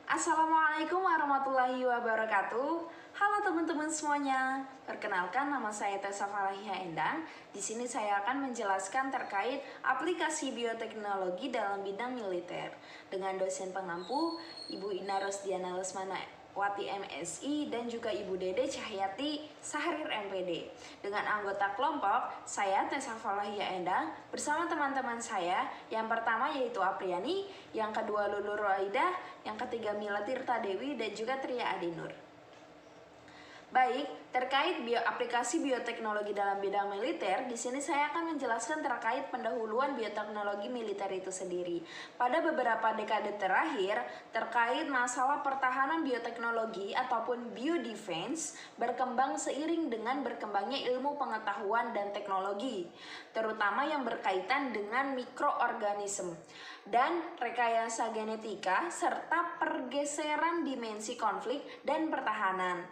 Assalamualaikum warahmatullahi wabarakatuh. Halo teman-teman semuanya. Perkenalkan, nama saya Tessa Falahia Endang. Di sini saya akan menjelaskan terkait aplikasi bioteknologi dalam bidang militer dengan dosen pengampu Ibu Ina Rosdiana Lesmana Wati MSI dan juga Ibu Dede Cahyati Sahrir MPD. Dengan anggota kelompok, saya Tessa Falahia Endang bersama teman-teman saya. Yang pertama yaitu Apriani, yang kedua Lulu Roaida, yang ketiga Mila Tirta Dewi dan juga Tria Adinur. Baik, terkait aplikasi bioteknologi dalam bidang militer, di sini saya akan menjelaskan terkait pendahuluan bioteknologi militer itu sendiri. Pada beberapa dekade terakhir, terkait masalah pertahanan bioteknologi ataupun biodefense berkembang seiring dengan berkembangnya ilmu pengetahuan dan teknologi, terutama yang berkaitan dengan mikroorganisme dan rekayasa genetika serta pergeseran dimensi konflik dan pertahanan.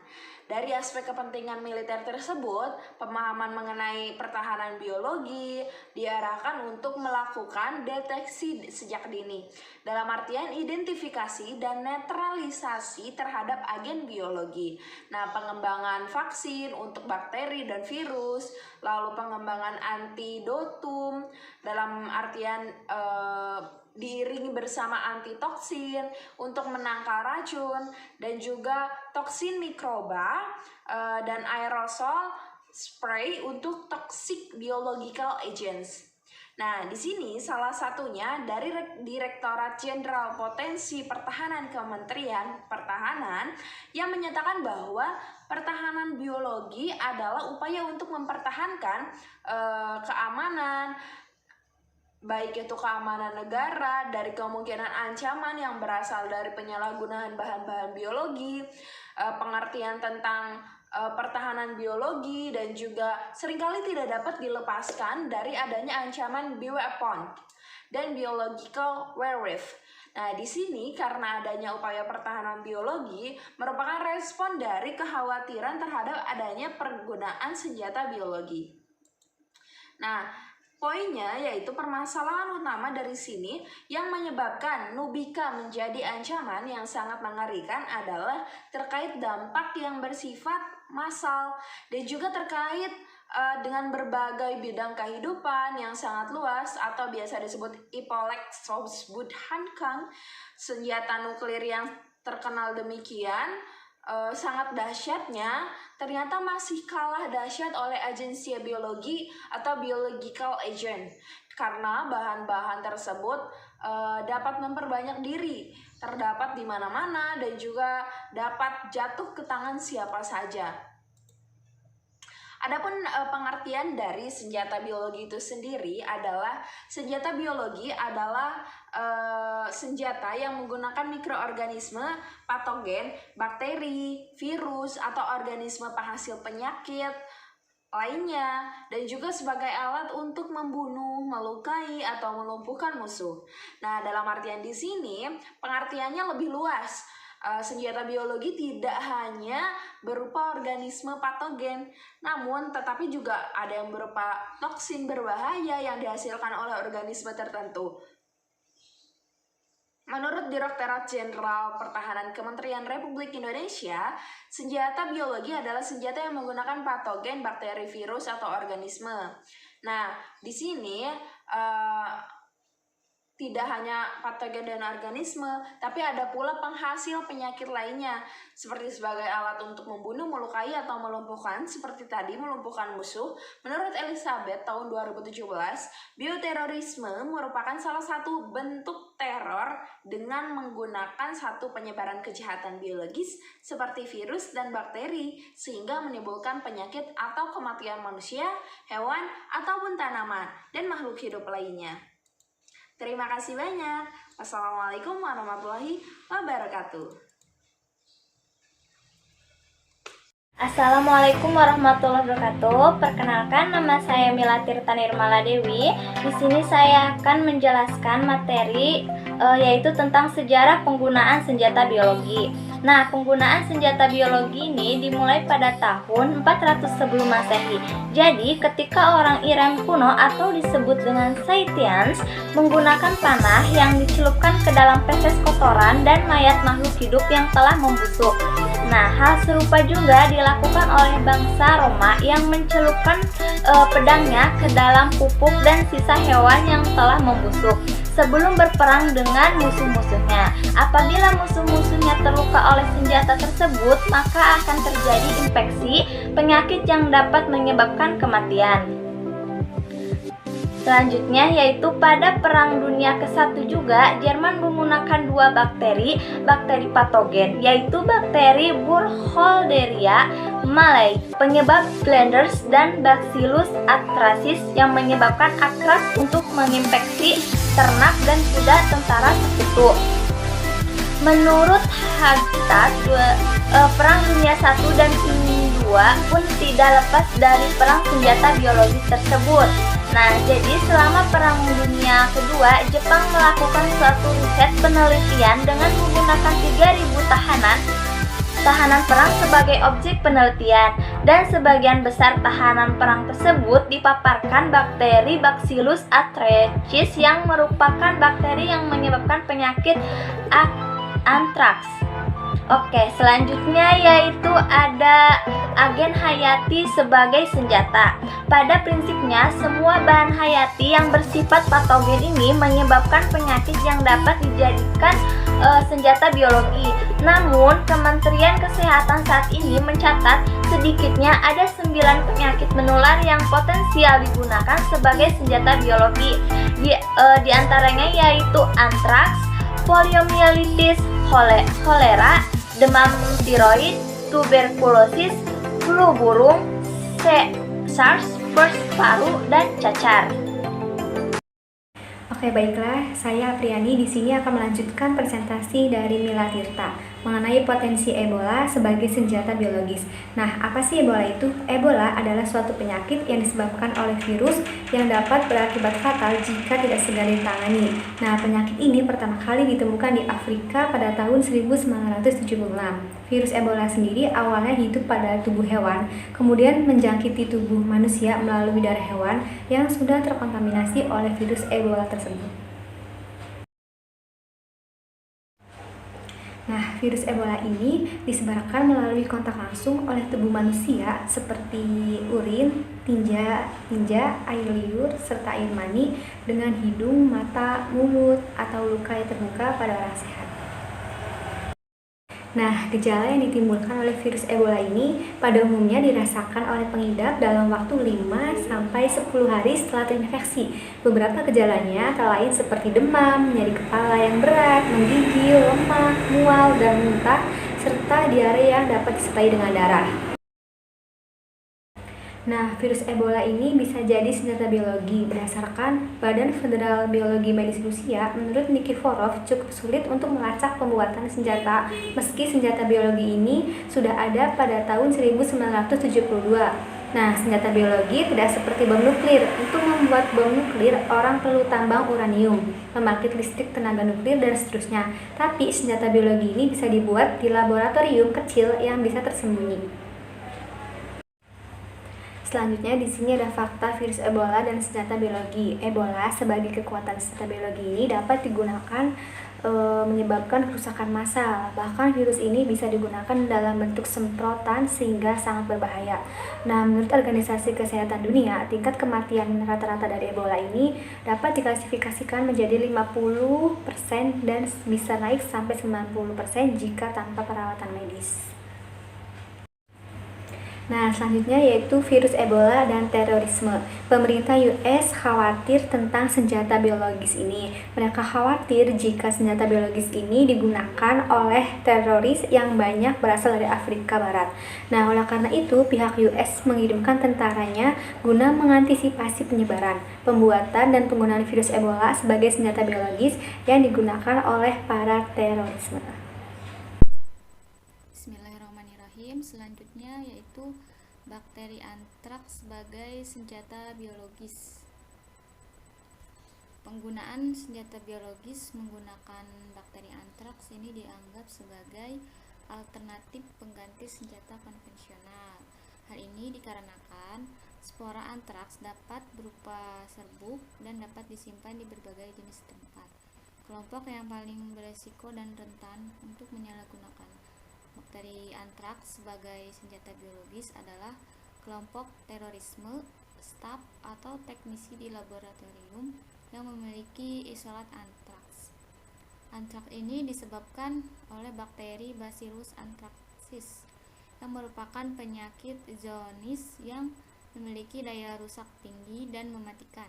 Dari aspek kepentingan militer tersebut, pemahaman mengenai pertahanan biologi diarahkan untuk melakukan deteksi sejak dini, dalam artian identifikasi dan netralisasi terhadap agen biologi. Nah, pengembangan vaksin untuk bakteri dan virus, lalu pengembangan antidotum dalam artian diiringi bersama antitoksin untuk menangkal racun dan juga toksin mikroba dan aerosol spray untuk toxic biological agents. Nah, di sini salah satunya dari Direktorat Jenderal Potensi Pertahanan Kementerian Pertahanan yang menyatakan bahwa pertahanan biologi adalah upaya untuk mempertahankan keamanan, baik itu keamanan negara dari kemungkinan ancaman yang berasal dari penyalahgunaan bahan-bahan biologi, pengertian tentang pertahanan biologi, dan juga seringkali tidak dapat dilepaskan dari adanya ancaman bioweapon dan biological warfare. Nah, di sini karena adanya upaya pertahanan biologi merupakan respon dari kekhawatiran terhadap adanya penggunaan senjata biologi. Nah, poinnya yaitu permasalahan utama dari sini yang menyebabkan Nubika menjadi ancaman yang sangat mengerikan adalah terkait dampak yang bersifat massal dan juga terkait dengan berbagai bidang kehidupan yang sangat luas atau biasa disebut Ipolek Sobsbud Hankang. Senjata nuklir yang terkenal demikian sangat dahsyatnya ternyata masih kalah dahsyat oleh agensi biologi atau biological agent, karena bahan-bahan tersebut dapat memperbanyak diri, terdapat di mana-mana dan juga dapat jatuh ke tangan siapa saja. Adapun pengertian dari senjata biologi itu sendiri adalah senjata biologi adalah senjata yang menggunakan mikroorganisme patogen, bakteri, virus, atau organisme penghasil penyakit lainnya, dan juga sebagai alat untuk membunuh, melukai, atau melumpuhkan musuh. Nah, dalam artian di sini pengertiannya lebih luas. Senjata biologi tidak hanya berupa organisme patogen, namun tetapi juga ada yang berupa toksin berbahaya yang dihasilkan oleh organisme tertentu. Menurut Direktorat Jenderal Pertahanan Kementerian Republik Indonesia, senjata biologi adalah senjata yang menggunakan patogen, bakteri, virus, atau organisme. Nah, di sini tidak hanya patogen dan organisme, tapi ada pula penghasil penyakit lainnya, seperti sebagai alat untuk membunuh, melukai, atau melumpuhkan, seperti tadi melumpuhkan musuh. Menurut Elizabeth tahun 2017, bioterorisme merupakan salah satu bentuk teror dengan menggunakan satu penyebaran kejahatan biologis seperti virus dan bakteri, sehingga menimbulkan penyakit atau kematian manusia, hewan, ataupun tanaman, dan makhluk hidup lainnya. Terima kasih banyak. Wassalamualaikum warahmatullahi wabarakatuh. Assalamualaikum warahmatullahi wabarakatuh. Perkenalkan, nama saya Mila Tirta Nirmala Dewi. Di sini saya akan menjelaskan materi yaitu tentang sejarah penggunaan senjata biologi. Nah, penggunaan senjata biologi ini dimulai pada tahun 400 sebelum Masehi. Jadi, ketika orang Iran kuno atau disebut dengan Scythians menggunakan panah yang dicelupkan ke dalam feses kotoran dan mayat makhluk hidup yang telah membusuk. Nah, hal serupa juga dilakukan oleh bangsa Roma yang mencelupkan pedangnya ke dalam pupuk dan sisa hewan yang telah membusuk sebelum berperang dengan musuh-musuhnya. Apabila musuh-musuhnya terluka oleh senjata tersebut, maka akan terjadi infeksi penyakit yang dapat menyebabkan kematian. Selanjutnya yaitu pada Perang Dunia ke-1 juga, Jerman menggunakan dua bakteri patogen, yaitu bakteri Burkholderia malae, penyebab glanders, dan Bacillus anthracis yang menyebabkan antraks untuk menginfeksi ternak dan kuda tentara sekutu. Menurut Hagstadt, Perang Dunia 1 dan 2 pun tidak lepas dari perang senjata biologis tersebut. Nah, jadi selama Perang Dunia Kedua, Jepang melakukan suatu riset penelitian dengan menggunakan 3.000 tahanan perang sebagai objek penelitian, dan sebagian besar tahanan perang tersebut dipaparkan bakteri Bacillus anthracis yang merupakan bakteri yang menyebabkan penyakit antraks. Oke, selanjutnya yaitu ada agen hayati sebagai senjata. Pada prinsipnya, semua bahan hayati yang bersifat patogen ini menyebabkan penyakit yang dapat dijadikan senjata biologi. Namun, Kementerian Kesehatan saat ini mencatat sedikitnya ada 9 penyakit menular yang potensial digunakan sebagai senjata biologi. Di antaranya yaitu antraks, poliomielitis, kolera, demam tiroid, tuberkulosis, flu burung, SARS, MERS paru, dan cacar. Oke, baiklah, saya Apriani di sini akan melanjutkan presentasi dari Mila Tirta mengenai potensi Ebola sebagai senjata biologis. Nah, apa sih Ebola itu? Ebola adalah suatu penyakit yang disebabkan oleh virus yang dapat berakibat fatal jika tidak segera ditangani. Nah, penyakit ini pertama kali ditemukan di Afrika pada tahun 1976. Virus Ebola sendiri awalnya hidup pada tubuh hewan, kemudian menjangkiti tubuh manusia melalui darah hewan yang sudah terkontaminasi oleh virus Ebola tersebut. Nah, virus Ebola ini disebarkan melalui kontak langsung oleh tubuh manusia seperti urin, tinja, air liur, serta air mani dengan hidung, mata, mulut, atau luka yang terbuka pada orang sehat. Nah, gejala yang ditimbulkan oleh virus Ebola ini pada umumnya dirasakan oleh pengidap dalam waktu 5-10 hari setelah terinfeksi. Beberapa gejalanya antara lain seperti demam, nyeri kepala yang berat, menggigil, lemah, mual, dan muntah, serta diare yang dapat disertai dengan darah. Nah, virus Ebola ini bisa jadi senjata biologi. Berdasarkan Badan Federal Biologi Medis Rusia, menurut Nikiforov cukup sulit untuk melacak pembuatan senjata, meski senjata biologi ini sudah ada pada tahun 1972. Nah, senjata biologi tidak seperti bom nuklir. Untuk membuat bom nuklir, orang perlu tambang uranium, pembangkit listrik tenaga nuklir, dan seterusnya. Tapi senjata biologi ini bisa dibuat di laboratorium kecil yang bisa tersembunyi. Selanjutnya di sini ada fakta virus Ebola dan senjata biologi. Ebola sebagai kekuatan senjata biologi ini dapat digunakan menyebabkan kerusakan massal. Bahkan virus ini bisa digunakan dalam bentuk semprotan sehingga sangat berbahaya. Nah, menurut Organisasi Kesehatan Dunia, tingkat kematian rata-rata dari Ebola ini dapat diklasifikasikan menjadi 50% dan bisa naik sampai 90% jika tanpa perawatan medis. Nah, selanjutnya yaitu virus Ebola dan terorisme. Pemerintah US khawatir tentang senjata biologis ini. Mereka khawatir jika senjata biologis ini digunakan oleh teroris yang banyak berasal dari Afrika Barat. Nah, oleh karena itu, pihak US mengirimkan tentaranya guna mengantisipasi penyebaran, pembuatan, dan penggunaan virus Ebola sebagai senjata biologis yang digunakan oleh para terorisme. Bismillahirrahmanirrahim. Selanjutnya yaitu bakteri antraks sebagai senjata biologis. Penggunaan senjata biologis menggunakan bakteri antraks ini dianggap sebagai alternatif pengganti senjata konvensional. Hal ini dikarenakan spora antraks dapat berupa serbuk dan dapat disimpan di berbagai jenis tempat. Kelompok yang paling beresiko dan rentan untuk menyalahgunakan bakteri antraks sebagai senjata biologis adalah kelompok terorisme, staf atau teknisi di laboratorium yang memiliki isolat antraks. Antraks ini disebabkan oleh bakteri Bacillus anthracis yang merupakan penyakit zoonosis yang memiliki daya rusak tinggi dan mematikan.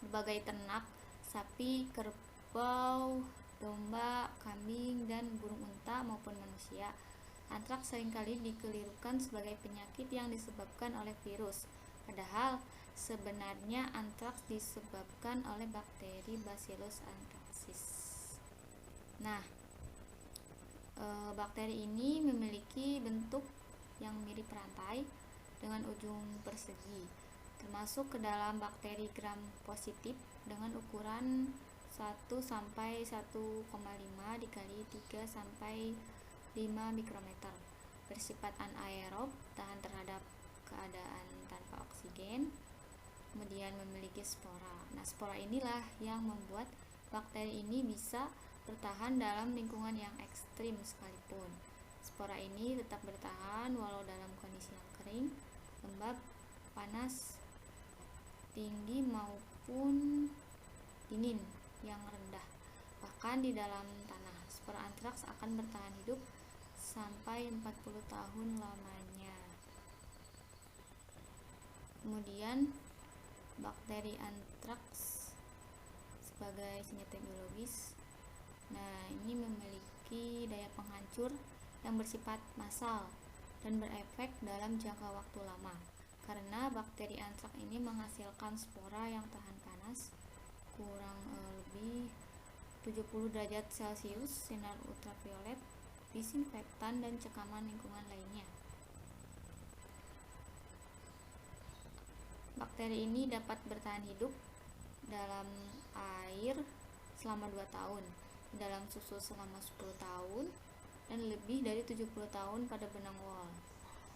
Berbagai ternak, sapi, kerbau, domba, kambing, dan burung unta maupun manusia, antraks seringkali dikelirukan sebagai penyakit yang disebabkan oleh virus. Padahal sebenarnya antraks disebabkan oleh bakteri Bacillus anthracis. Nah, bakteri ini memiliki bentuk yang mirip rantai dengan ujung persegi, termasuk ke dalam bakteri gram positif dengan ukuran 1 sampai 1,5 dikali 3 sampai 5 mikrometer. Bersifat anaerob, tahan terhadap keadaan tanpa oksigen, kemudian memiliki spora. Nah, spora inilah yang membuat bakteri ini bisa bertahan dalam lingkungan yang ekstrim sekalipun. Spora ini tetap bertahan walau dalam kondisi yang kering, lembab, panas, tinggi maupun dingin yang rendah. Bahkan di dalam tanah, spora antraks akan bertahan hidup sampai 40 tahun lamanya. Kemudian bakteri antraks sebagai senjata biologis. Nah, ini memiliki daya penghancur yang bersifat massal dan berefek dalam jangka waktu lama. Karena bakteri antraks ini menghasilkan spora yang tahan panas kurang lebih 70 derajat Celcius, sinar ultraviolet, disinfektan, dan cekaman lingkungan lainnya. Bakteri ini dapat bertahan hidup dalam air selama 2 tahun, dalam susu selama 10 tahun, dan lebih dari 70 tahun pada benang wol.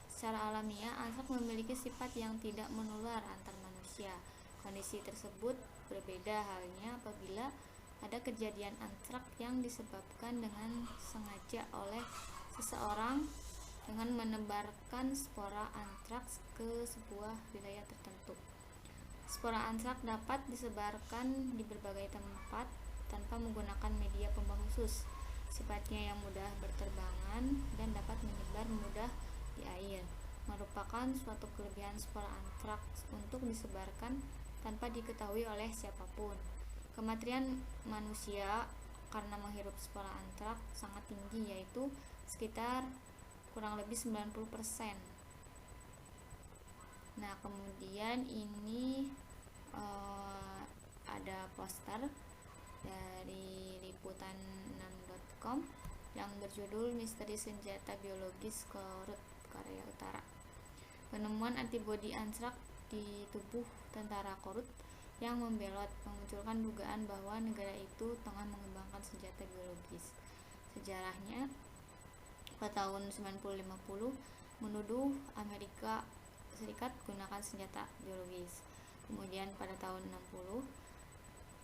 Secara alamiah, antraks memiliki sifat yang tidak menular antar manusia. Kondisi tersebut berbeda halnya apabila ada kejadian antraks yang disebabkan dengan sengaja oleh seseorang dengan menebarkan spora antraks ke sebuah wilayah tertentu. Spora antraks dapat disebarkan di berbagai tempat tanpa menggunakan media pembawa khusus. Sifatnya yang mudah berterbangan dan dapat menyebar mudah di air, merupakan suatu kelebihan spora antraks untuk disebarkan tanpa diketahui oleh siapapun. Kematian manusia karena menghirup spora antraks sangat tinggi, yaitu sekitar kurang lebih 90%. Nah, kemudian ini ada poster dari liputan6.com yang berjudul Misteri Senjata Biologis Korut, Korea Utara. Penemuan antibodi antraks di tubuh tentara Korut yang membelot memunculkan dugaan bahwa negara itu tengah mengembangkan senjata biologis. Sejarahnya, pada tahun 1950 menuduh Amerika Serikat gunakan senjata biologis. Kemudian pada tahun 60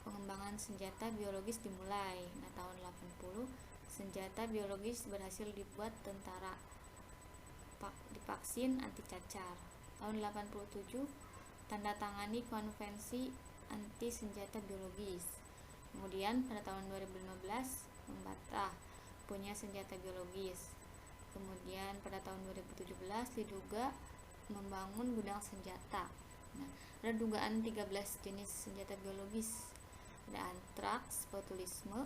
pengembangan senjata biologis dimulai. Nah, tahun 80 senjata biologis berhasil dibuat tentara divaksin anti cacar. Tahun 87 tanda tangani konvensi anti senjata biologis. Kemudian pada tahun 2015 membantah punya senjata biologis. Kemudian pada tahun 2017 diduga membangun gudang senjata. Nah, ada dugaan 13 jenis senjata biologis. Ada antraks, botulisme,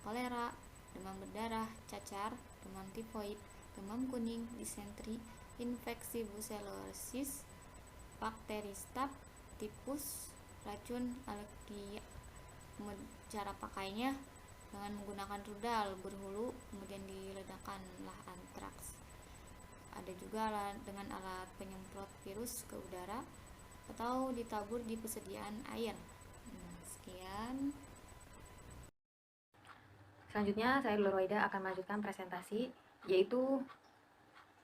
kolera, demam berdarah, cacar, demam tifoid, demam kuning, disentri, infeksi brucellosis, bakteri staph, tipus, racun, alergia. Cara pakainya dengan menggunakan rudal berhulu, kemudian diledakkanlah antraks. Ada juga dengan alat penyemprot virus ke udara atau ditabur di persediaan air. Sekian. Selanjutnya, saya Lulu Roida akan melanjutkan presentasi, yaitu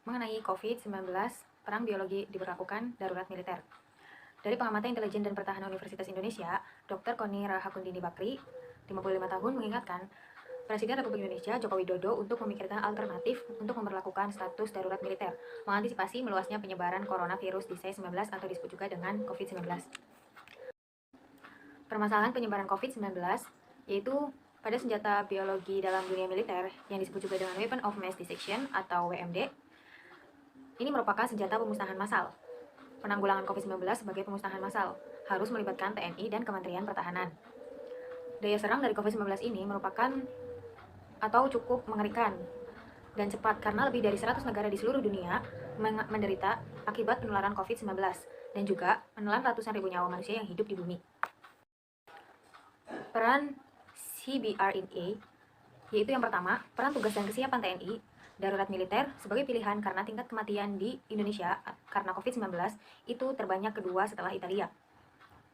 mengenai COVID-19, perang biologi diberlakukan darurat militer. Dari pengamatan intelijen dan pertahanan Universitas Indonesia, Dr. Koni Rahakundini Bakri, 55 tahun, mengingatkan Presiden Republik Indonesia Joko Widodo untuk memikirkan alternatif untuk memperlakukan status darurat militer, mengantisipasi meluasnya penyebaran coronavirus di C19 atau disebut juga dengan COVID-19. Permasalahan penyebaran COVID-19 yaitu pada senjata biologi dalam dunia militer yang disebut juga dengan Weapon of Mass Destruction atau WMD. Ini merupakan senjata pemusnahan massal. Penanggulangan COVID-19 sebagai pemusnahan massal harus melibatkan TNI dan Kementerian Pertahanan. Daya serang dari COVID-19 ini merupakan atau cukup mengerikan dan cepat karena lebih dari 100 negara di seluruh dunia menderita akibat penularan COVID-19 dan juga menelan ratusan ribu nyawa manusia yang hidup di bumi. Peran CBRNA yaitu yang pertama, peran tugas dan kesiapan TNI darurat militer sebagai pilihan karena tingkat kematian di Indonesia karena COVID-19 itu terbanyak kedua setelah Italia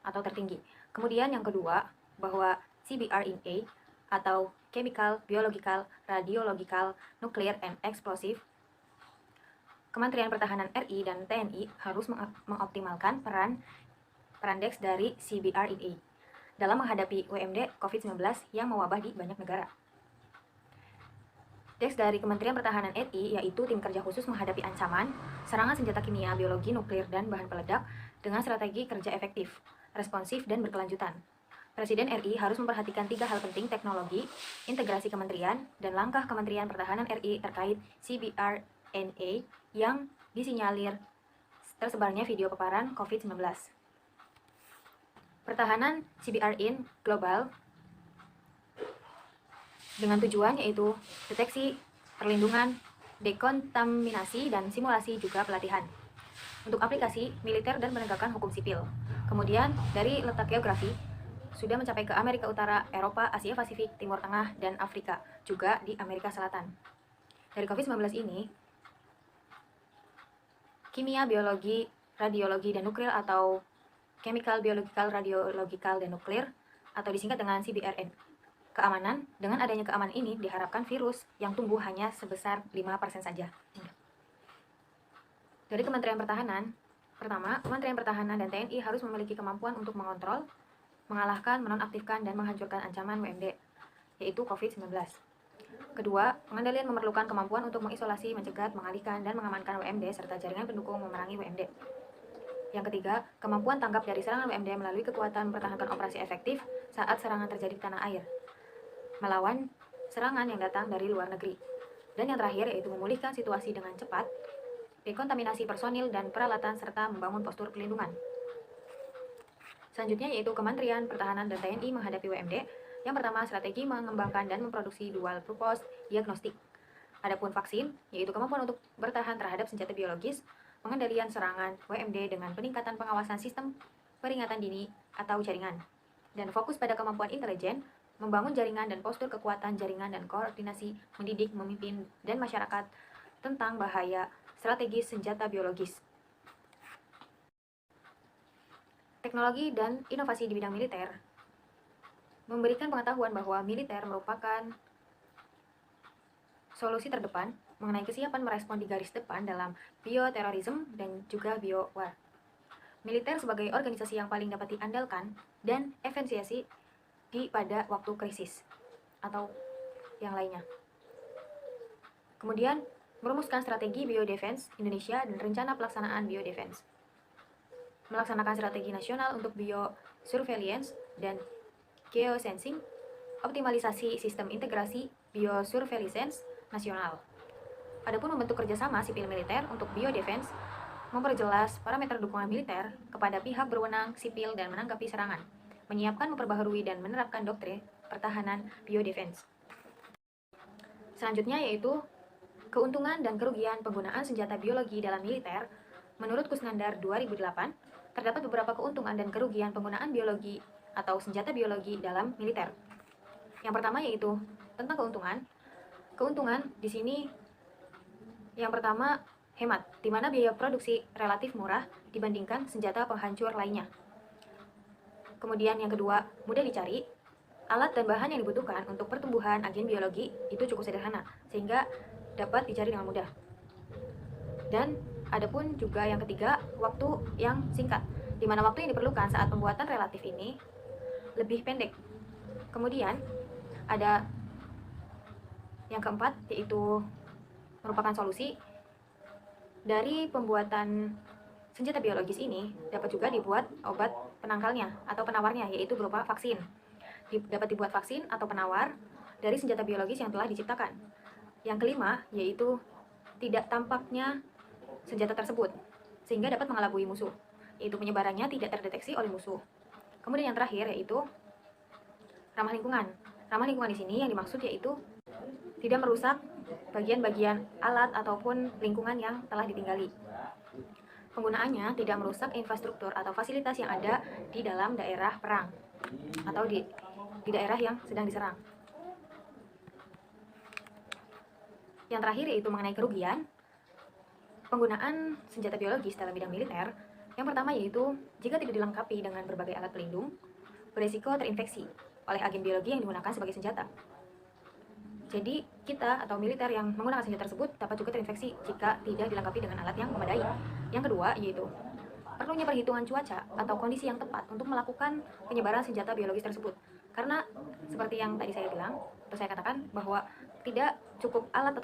atau tertinggi. Kemudian yang kedua, bahwa CBRNA atau Chemical, Biological, Radiological, Nuclear, and Explosive, Kementerian Pertahanan RI dan TNI harus mengoptimalkan peran DEX dari CBRNA dalam menghadapi WMD COVID-19 yang mewabah di banyak negara. DEX dari Kementerian Pertahanan RI yaitu tim kerja khusus menghadapi ancaman, serangan senjata kimia, biologi, nuklir, dan bahan peledak dengan strategi kerja efektif, responsif, dan berkelanjutan. Presiden RI harus memperhatikan 3 hal penting: teknologi, integrasi kementerian, dan langkah Kementerian Pertahanan RI terkait CBRNA yang disinyalir tersebarnya video paparan COVID-19. Pertahanan CBRN global dengan tujuan yaitu deteksi, perlindungan, dekontaminasi, dan simulasi juga pelatihan. Untuk aplikasi militer dan penegakan hukum sipil. Kemudian dari letak geografi sudah mencapai ke Amerika Utara, Eropa, Asia Pasifik, Timur Tengah, dan Afrika, juga di Amerika Selatan. Dari COVID-19 ini, kimia, biologi, radiologi, dan nuklir atau Chemical, Biological, Radiological, dan Nuklir atau disingkat dengan CBRN. Keamanan, dengan adanya keamanan ini diharapkan virus yang tumbuh hanya sebesar 5% saja. Dari Kementerian Pertahanan, pertama, Kementerian Pertahanan dan TNI harus memiliki kemampuan untuk mengontrol, mengalahkan, menonaktifkan, dan menghancurkan ancaman WMD, yaitu COVID-19. Kedua, pengendalian memerlukan kemampuan untuk mengisolasi, mencegat, mengalihkan, dan mengamankan WMD serta jaringan pendukung memerangi WMD. Yang ketiga, kemampuan tanggap dari serangan WMD melalui kekuatan mempertahankan operasi efektif saat serangan terjadi di tanah air, melawan serangan yang datang dari luar negeri. Dan yang terakhir yaitu memulihkan situasi dengan cepat, dekontaminasi personil dan peralatan, serta membangun postur pelindungan. Selanjutnya yaitu Kementerian Pertahanan dan TNI menghadapi WMD. Yang pertama, strategi mengembangkan dan memproduksi dual purpose diagnostik. Adapun vaksin, yaitu kemampuan untuk bertahan terhadap senjata biologis, pengendalian serangan WMD dengan peningkatan pengawasan sistem peringatan dini atau jaringan. Dan fokus pada kemampuan intelijen, membangun jaringan dan postur kekuatan jaringan dan koordinasi, mendidik, memimpin, dan masyarakat tentang bahaya strategis senjata biologis. Teknologi dan inovasi di bidang militer memberikan pengetahuan bahwa militer merupakan solusi terdepan mengenai kesiapan merespon di garis depan dalam bioterorisme dan juga biowar. Militer sebagai organisasi yang paling dapat diandalkan dan efisiensi pada waktu krisis atau yang lainnya. Kemudian, merumuskan strategi biodefense Indonesia dan rencana pelaksanaan biodefense. Melaksanakan strategi nasional untuk biosurveillance dan geosensing, optimalisasi sistem integrasi biosurveillance nasional. Adapun membentuk kerjasama sipil militer untuk biodefense, memperjelas parameter dukungan militer kepada pihak berwenang sipil dan menanggapi serangan, menyiapkan, memperbaharui, dan menerapkan doktrin pertahanan biodefense. Selanjutnya yaitu keuntungan dan kerugian penggunaan senjata biologi dalam militer. Menurut Kusnandar 2008, terdapat beberapa keuntungan dan kerugian penggunaan biologi atau senjata biologi dalam militer. Yang pertama yaitu tentang keuntungan. Keuntungan di sini yang pertama hemat, di mana biaya produksi relatif murah dibandingkan senjata penghancur lainnya. Kemudian yang kedua, mudah dicari. Alat dan bahan yang dibutuhkan untuk pertumbuhan agen biologi itu cukup sederhana, sehingga dapat dicari dengan mudah. Dan adapun juga yang ketiga, waktu yang singkat, di mana waktu yang diperlukan saat pembuatan relatif ini lebih pendek. Kemudian ada yang keempat, yaitu merupakan solusi dari pembuatan senjata biologis ini dapat juga dibuat obat penangkalnya atau penawarnya, yaitu berupa vaksin. Dapat dibuat vaksin atau penawar dari senjata biologis yang telah diciptakan. Yang kelima, yaitu tidak tampaknya senjata tersebut, sehingga dapat mengelabui musuh, yaitu penyebarannya tidak terdeteksi oleh musuh. Kemudian yang terakhir, yaitu ramah lingkungan. Ramah lingkungan di sini yang dimaksud yaitu tidak merusak bagian-bagian alat ataupun lingkungan yang telah ditinggali. Penggunaannya tidak merusak infrastruktur atau fasilitas yang ada di dalam daerah perang atau di daerah yang sedang diserang. Yang terakhir yaitu mengenai kerugian. Penggunaan senjata biologis dalam bidang militer, yang pertama yaitu jika tidak dilengkapi dengan berbagai alat pelindung, berisiko terinfeksi oleh agen biologi yang digunakan sebagai senjata. Jadi kita atau militer yang menggunakan senjata tersebut dapat juga terinfeksi jika tidak dilengkapi dengan alat yang memadai. Yang kedua yaitu perlunya perhitungan cuaca atau kondisi yang tepat untuk melakukan penyebaran senjata biologis tersebut. Karena seperti yang tadi saya bilang atau saya katakan bahwa tidak cukup alat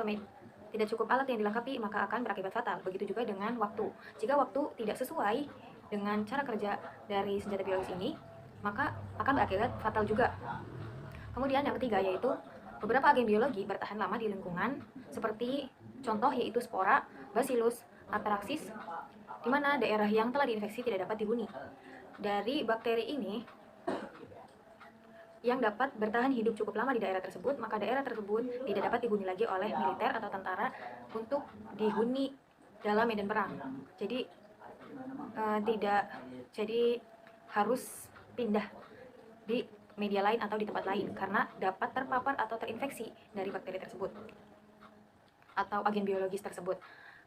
yang dilengkapi maka akan berakibat fatal. Begitu juga dengan waktu. Jika waktu tidak sesuai dengan cara kerja dari senjata biologis ini, maka akan berakibat fatal juga. Kemudian yang ketiga yaitu beberapa agen biologi bertahan lama di lingkungan, seperti contoh yaitu spora, bacillus, anthracis, di mana daerah yang telah diinfeksi tidak dapat dihuni. Dari bakteri ini yang dapat bertahan hidup cukup lama di daerah tersebut, maka daerah tersebut tidak dapat dihuni lagi oleh militer atau tentara untuk dihuni dalam medan perang. Jadi harus pindah di media lain atau di tempat lain karena dapat terpapar atau terinfeksi dari bakteri tersebut atau agen biologis tersebut.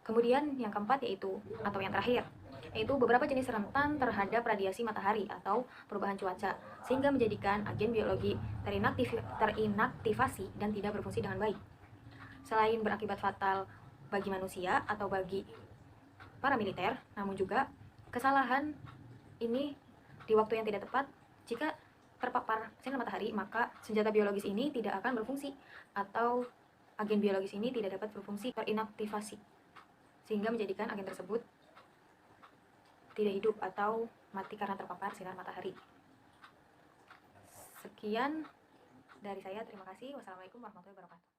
Kemudian yang keempat yaitu yang terakhir yaitu beberapa jenis rentan terhadap radiasi matahari atau perubahan cuaca sehingga menjadikan agen biologi terinaktivasi dan tidak berfungsi dengan baik. Selain berakibat fatal bagi manusia atau bagi para militer, namun juga kesalahan ini di waktu yang tidak tepat. Jika terpapar sinar matahari, maka senjata biologis ini tidak akan berfungsi atau agen biologis ini tidak dapat berfungsi, terinaktivasi, sehingga menjadikan agen tersebut tidak hidup atau mati karena terpapar sinar matahari. Sekian dari saya, terima kasih. Wassalamualaikum warahmatullahi wabarakatuh.